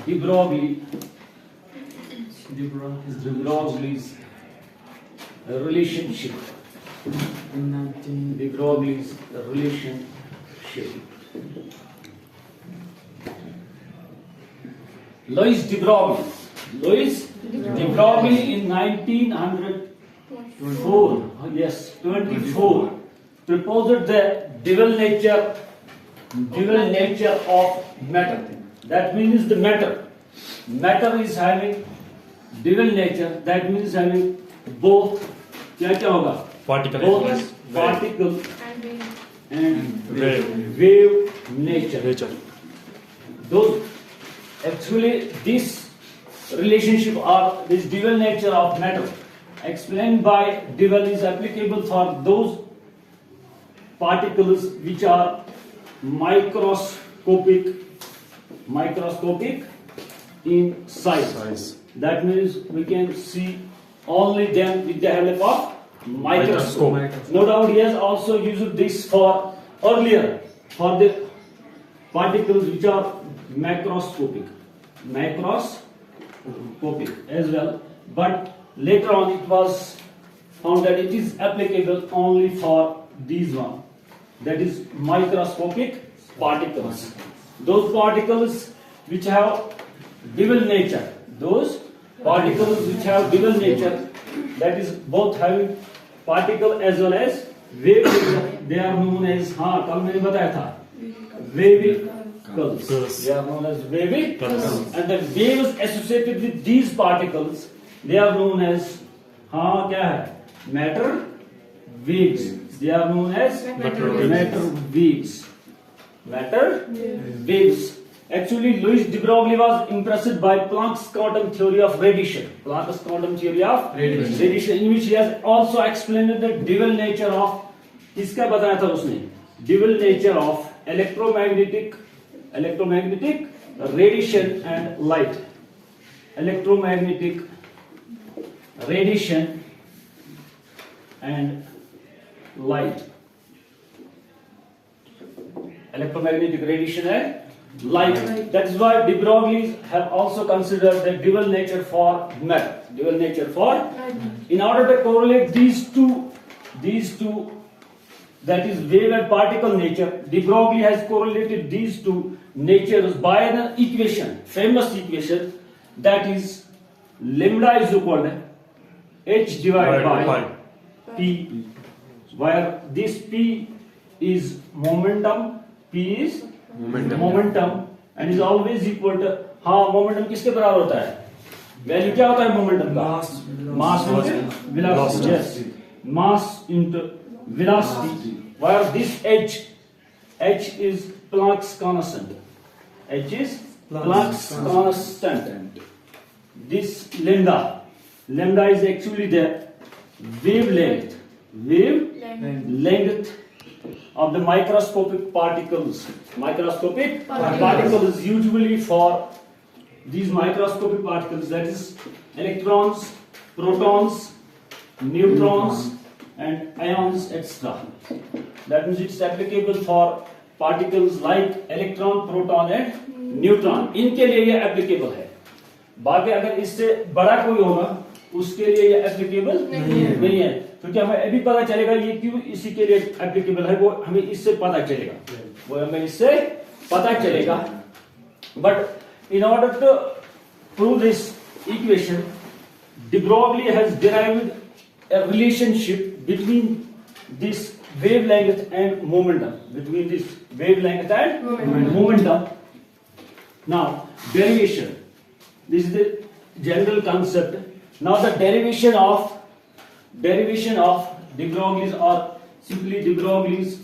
de Broglie's relationship. Louis de Broglie in 1924 proposed the dual nature of matter. That means the matter is having dual nature. That means having both क्या होगा particle and wave nature. Those actually this relationship or this dual nature of matter explained by dual is applicable for those particles which are microscopic in size. That means we can see only them with the help of microscope. No doubt he has also used this for earlier for the particles which are macroscopic as well, but later on it was found that it is applicable only for these one, that is microscopic particles. Those particles which have dual nature, that is both having particle as well as wave nature, they are known as कल मैंने बताया था wavicles. They are known as wavicles, and the waves associated with these particles they are known as क्या है matter waves. They are known as matter waves. Actually, Louis de Broglie was impressed by Planck's quantum theory of radiation. In which he has also explained the dual nature of इसका बताया था उसने dual nature of electromagnetic radiation and light. Electromagnetic radiation and light. Electromagnetic radiation and light. That is why de Broglie have also considered the dual nature for matter. In order to correlate these two, that is wave and particle nature, de Broglie has correlated these two natures by an equation, famous equation, that is lambda is equal to h divided by p, where this p is momentum and is always equal to momentum किसके बराबर होता है? Value क्या होता है momentum का? मास into velocity. Yes, mass into velocity. Where this h is Planck's constant. This lambda is actually the wavelength of the microscopic particles. Particles usually for these microscopic particles, that is electrons, protons, neutrons and ions, etc. That means it's applicable for particles like electron, proton and neutron. इनके लिए ये applicable है. बाकी अगर इससे बड़ा कोई होगा उसके लिए ये applicable नहीं है. क्योंकि हमें अभी पता चलेगा ये क्यों इसी के लिए एप्लीकेबल है, वो हमें इससे पता चलेगा. But in order to prove this equation, de Broglie has derived a relationship between this wavelength and momentum. Now, derivation. This is the general concept. Now, the derivation of de Broglie's or simply de Broglie's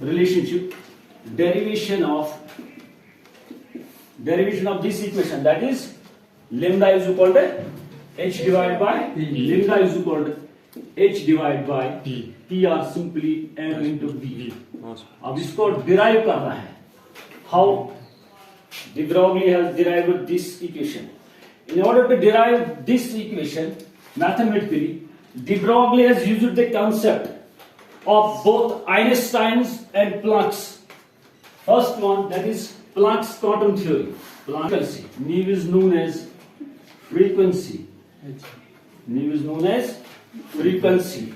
relationship, derivation of this equation, that is lambda is equal to h divided by p or simply m into v. अब इसको derive करना है. How de Broglie has derived this equation? In order to derive this equation mathematically, de Broglie has used the concept of both Einstein's and Planck's. First one, that is Planck's quantum theory. frequency. Nu is known as frequency. Nu is known as frequency.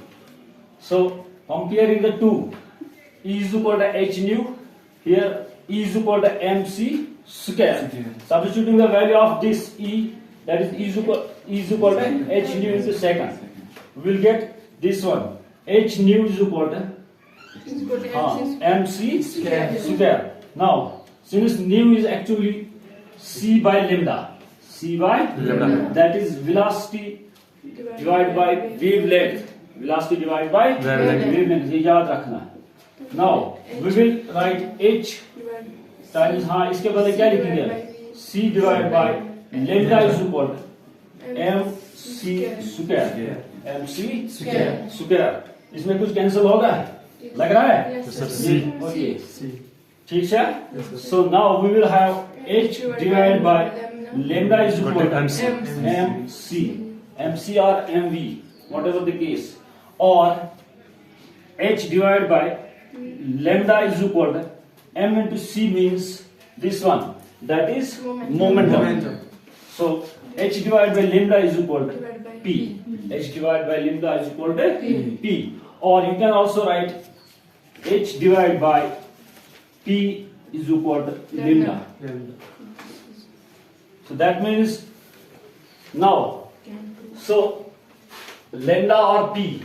So comparing the two, E is equal to h nu. Here E is equal to mc square. Substituting the value of this E, that is E is equal to h nu into second. We will get this one. H nu is equal to mc square. Now, since nu is actually c by lambda, that is velocity divided by wavelength. Velocity divided by wavelength. ये याद रखना. Now we will write h times, हाँ इसके बदले क्या लिखेंगे? c divided by lambda is equal to mc square. mc square. इसमें कुछ कैंसिल होगा? लग रहा है? ओके, ठीक है. So now we will have h divided by lambda is equal to mc or mv, whatever the case, or h divided by lambda is equal to m into c means this one, that is momentum. So h divided by lambda is equal to p. H divided by lambda is equal to p. Or you can also write h divided by p is equal to lambda. So that means now, so lambda or p,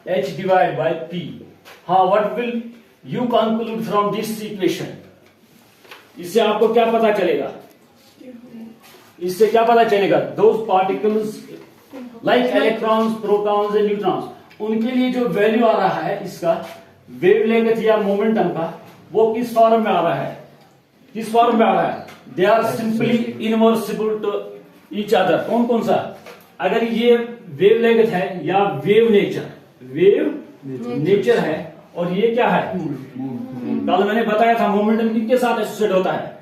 h divided by p. What will you conclude from this equation? इससे आपको क्या पता चलेगा? इससे क्या पता चलेगा? Those particles like electrons, protons and neutrons, उनके लिए जो वैल्यू आ रहा है इसका वेवलेंथ या मोमेंटम का, वो किस फॉर्म में आ रहा है? किस फॉर्म में आ रहा है? They are simply inversible to each other. कौन कौन सा? अगर ये वेवलेंथ है या वेव नेचर है, और ये क्या है? कल मैंने बताया था मोमेंटम किसके साथ एसोसिएट होता है?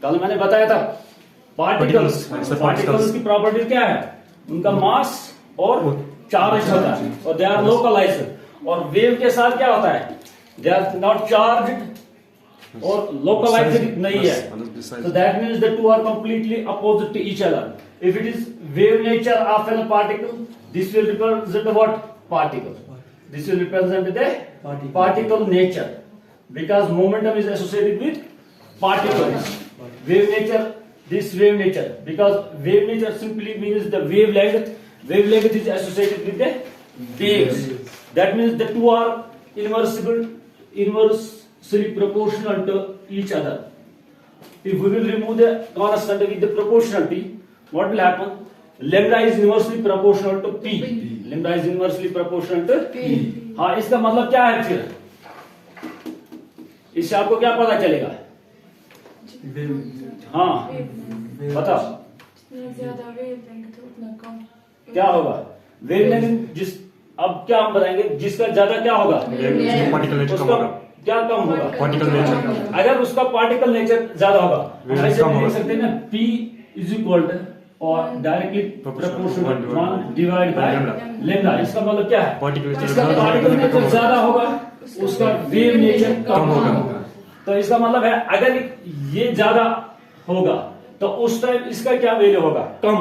कल मैंने बताया था पार्टिकल्स की प्रॉपर्टीज क्या है? उनका मास और चार्ज होता है, और दे आर लोकलाइज्ड. और वेव के साथ क्या होता है? दे आर नॉट चार्ज्ड और लोकलाइज्ड नहीं है. So that means the two are completely opposite to each other. If it is wave nature of a particle, this will represent what? Particle. This will represent the particle nature, because momentum is associated with particles. Wave nature, this wave nature, because wave nature simply means the wavelength. Wavelength is associated with the waves. That means the two are inversely proportional to each other. If we will remove the constant with the proportionality, what will happen? Lambda is inversely proportional to p. Lambda is inversely proportional to p. हाँ, इसका मतलब क्या है फिर? इससे आपको क्या पता चलेगा? हाँ, बताओ. क्या होगा? वेवलेंथ जिस, अब क्या हम बताएंगे, जिसका ज्यादा क्या होगा? उसका क्या कम होगा? Particle nature. अगर उसका पार्टिकल नेचर ज्यादा होगा, ऐसे देख सकते हैं ना, P इज इक्वल टू और directly proportional 1 divide by lambda. इसका मतलब क्या है? इसका पार्टिकल नेचर ज्यादा होगा, उसका वेव नेचर कम होगा. तो इसका मतलब है अगर ये ज्यादा होगा तो उस टाइम इसका क्या वैल्यू होगा? कम.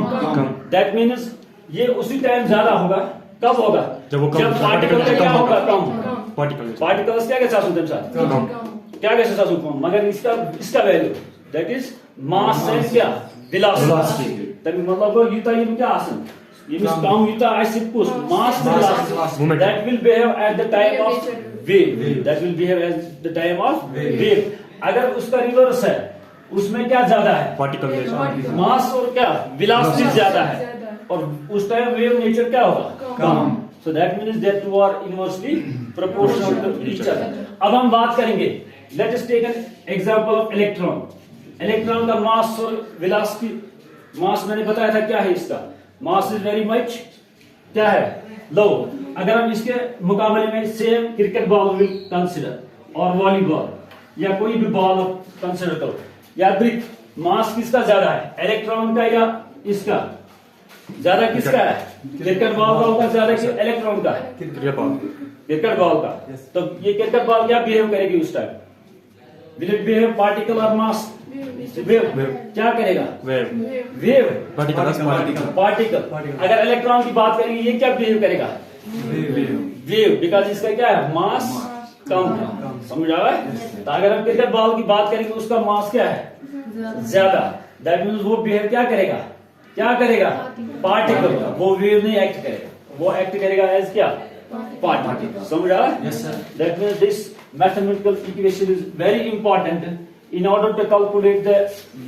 दैट मीन्स ये उसी टाइम ज्यादा होगा. कब होगा? जब पार्टिकल क्या होगा? कम. पार्टिकल्स क्या के साथ होते हैं? क्या कैसे साथ होते हैं? मगर इसका value, that is mass and क्या? वेलोसिटी. तब मतलब यूता ये क्या आसन? ये miss come Utah ice push mass velocity. That will behave at the time of wave. That will behave at the time of wave. अगर उसका रिवर्स है, उसमें क्या ज्यादा है? पार्टिकल मास और क्या? वेलोसिटी ज्यादा है, और उस टाइम वेव नेचर क्या होगा? कम. So that means that two are inversely proportional to each other. अब हम बात करेंगे, let us take an example of electron. Electron का मास और वेलोसिटी. मास मैंने बताया था क्या है इसका? मास इज वेरी मच क्या है? लो. अगर हम इसके मुकाबले में same cricket ball will consider, और वॉलीबॉल, या कोई भी बॉल कंसिडर करो, या ब्रिक, मास किसका ज्यादा है? इलेक्ट्रॉन का या इसका? ज्यादा किसका है? क्रिकेट बॉल का होगा ज्यादा कि इलेक्ट्रॉन का? क्रिकेट बॉल का. तो ये क्रिकेट बॉल क्या बिहेव करेगी उस time? Will it behave particle और मास? वेव क्या करेगा? Wave particle. अगर इलेक्ट्रॉन की बात करेंगे ये क्या बिहेव करेगा? वेव, बिकॉज इसका क्या है? मास कम है। समझ आ रहा है? तो अगर हम क्रिकेट बॉल की बात करेंगे उसका मास क्या है? ज्यादा। दैट मीन्स वो बिहेव क्या करेगा? पार्टिकल। वो वेव नहीं एक्ट करेगा, वो एक्ट करेगा एज क्या? पार्टिकल। समझ आ रहा है? That means this mathematical equation is very important in order to calculate the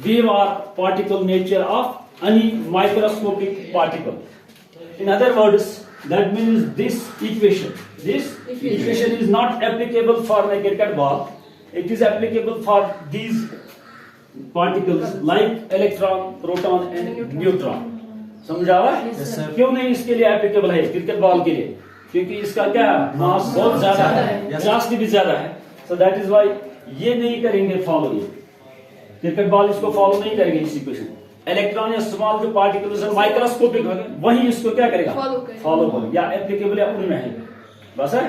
wave or particle nature of any microscopic particle. In other words, that means this equation is not applicable for a cricket ball. It is applicable for these particles like electron, proton and neutron. समझ आ रहा है? क्यों नहीं इसके लिए applicable है cricket ball के लिए? क्योंकि इसका क्या मास बहुत ज्यादा है, वेलोसिटी भी ज्यादा है। सो दैट इज व्हाई ये नहीं करेंगे फॉलो। ये क्रिकेट बॉल इसको फॉलो नहीं करेंगे इस इक्वेशन। इलेक्ट्रॉन या स्मॉल जो पार्टिकल्स है माइक्रोस्कोपिक वही इसको क्या करेगा? फॉलो करेगा या एप्लीकेबल या उनमें है। बस है।